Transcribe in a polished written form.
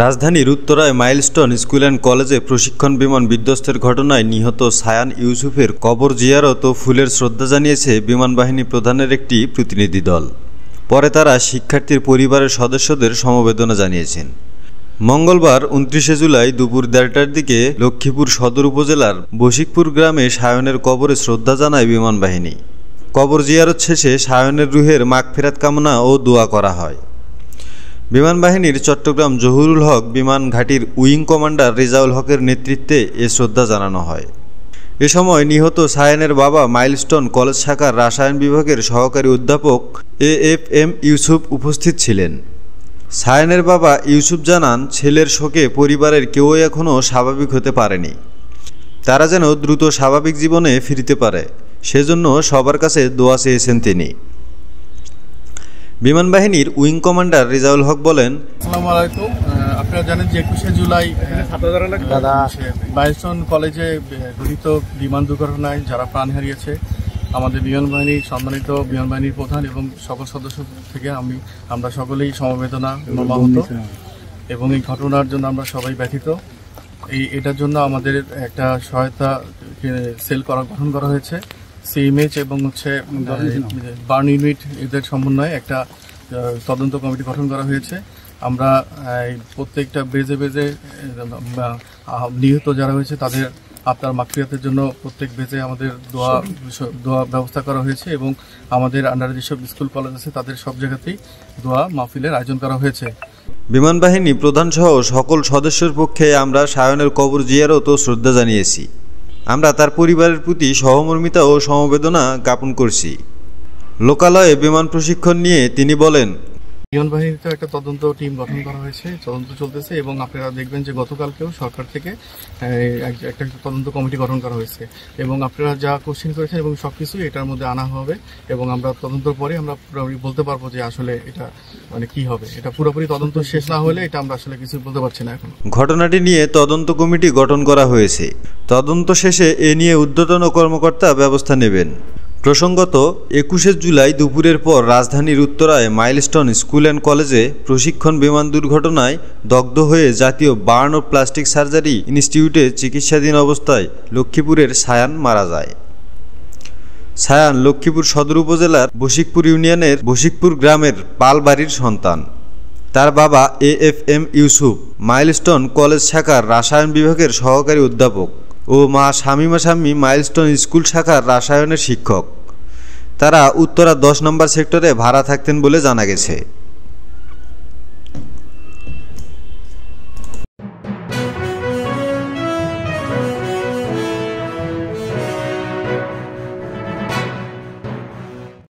রাজধানীর উত্তরায় milestone school and কলেজে প্রশিক্ষণ বিমান বিধ্বস্তের ঘটনায় নিহত সায়ান ইউসুফের কবর জিয়ারত ও ফুলের শ্রদ্ধা জানিয়েছে বিমান বাহিনী প্রধানের একটি প্রতিনিধি দল। পরে তারা শিক্ষার্থীর পরিবারের সদস্যদের সমবেদনা জানিয়েছেন। মঙ্গলবার ২৯ জুলাই দুপুর ১:৩০টার দিকে লক্ষ্মীপুর সদর উপজেলার বশিকপুর গ্রামে সায়নের কবরে শ্রদ্ধা জানায় বিমান বাহিনী। কবর জিয়ারত শেষে সায়নের রুহের মাগফিরাত কামনা ও দোয়া করা হয়। বিমান বাহিনীর চট্টগ্রাম জহুরুল হক বিমান ঘাঁটির উইং কমান্ডার রেজাউল হকের নেতৃত্বে এ শ্রদ্ধা জানানো হয়। এ সময় নিহত সায়ানের বাবা মাইলস্টোন কলেজ শাখার রসায়ন বিভাগের সহকারী অধ্যাপক AFM ইউসুফ উপস্থিত ছিলেন। সায়ানের বাবা ইউসুফ জানান, ছেলের শোকে পরিবারের কেউই এখনও স্বাভাবিক হতে পারেনি। তারা যেন দ্রুত স্বাভাবিক জীবনে ফিরতে পারে, সেজন্য সবার কাছে দোয়া চেয়েছেন তিনি। বিমান বাহিনীর উইং কমান্ডার রেজাউল হক বলেন, আসসালামু আলাইকুম। আপনারা জানেন যে ২১ জুলাই মাইলস্টোন কলেজে ঘটিত বিমান দুর্ঘটনায় যারা প্রাণ হারিয়েছে, আমাদের বিমান বাহিনীর সম্মানিত বিমান বাহিনীর প্রধান এবং সকল সদস্য থেকে আমরা সকলেই সমবেদনা মর্মাহত এবং এই ঘটনার জন্য আমরা সবাই ব্যথিত। এটার জন্য আমাদের একটা সহায়তা সেল গঠন করা হয়েছে। CMH এবং বার্ন ইউনিট এদের সমন্বয়ে একটা তদন্ত কমিটি গঠন করা হয়েছে। আমরা প্রত্যেকটা বেজে নিহত যারা হয়েছে তাদের আত্মার মাগফিরাতের জন্য প্রত্যেক বেজে আমাদের দোয়া ব্যবস্থা করা হয়েছে এবং আমাদের আন্ডারে যেসব স্কুল কলেজ আছে তাদের সব জায়গাতেই দোয়া মাহফিলের আয়োজন করা হয়েছে। বিমান বাহিনী প্রধান সহ সকল সদস্যের পক্ষে আমরা সায়নের কবর জিয়ারত ও শ্রদ্ধা জানিয়েছি। আমরা তার পরিবারের প্রতি সহমর্মিতা ও সমবেদনা জ্ঞাপন করছি। লোকালয়ে বিমান প্রশিক্ষণ নিয়ে তিনি বলেন, বিমান বাহিনীতে একটা তদন্ত টিম গঠন করা হয়েছে, তদন্ত চলতেছে এবং আপনারা দেখবেন যে গতকালকেও সরকার থেকে একটা তদন্ত কমিটি গঠন করা হয়েছে এবং আপনারা যা কোশ্চেন করেছেন এবং সবকিছু এটার মধ্যে আনা হবে এবং আমরা তদন্তের পরে আমরা পুরোপুরি বলতে পারবো যে আসলে এটা কি হবে। এটা পুরোপুরি তদন্ত শেষ না হলে এটা আমরা আসলে কিছু বলতে পারছি না। এখন ঘটনাটি নিয়ে তদন্ত কমিটি গঠন করা হয়েছে। তদন্ত শেষে এ নিয়ে ঊর্ধ্বতন কর্মকর্তা ব্যবস্থা নেবেন। প্রসঙ্গত ২১ জুলাই দুপুরের পর রাজধানীর উত্তরায় মাইলস্টোন স্কুল অ্যান্ড কলেজে প্রশিক্ষণ বিমান দুর্ঘটনায় দগ্ধ হয়ে জাতীয় বার্ন ও প্লাস্টিক সার্জারি ইনস্টিটিউটে চিকিৎসাধীন অবস্থায় লক্ষ্মীপুরের সায়ান মারা যায়। সায়ান লক্ষ্মীপুর সদর উপজেলার বশিকপুর ইউনিয়নের বশিকপুর গ্রামের পাল বাড়ির সন্তান। তার বাবা AFM ইউসুফ মাইলস্টোন কলেজ শাখার রসায়ন বিভাগের সহকারী অধ্যাপক ও মা শামীমা শাম্মী মাইলস্টোন স্কুল শাখার রসায়নের শিক্ষক। তারা উত্তরা ১০ নম্বর সেক্টরে ভাড়া থাকতেন বলে জানা গেছে।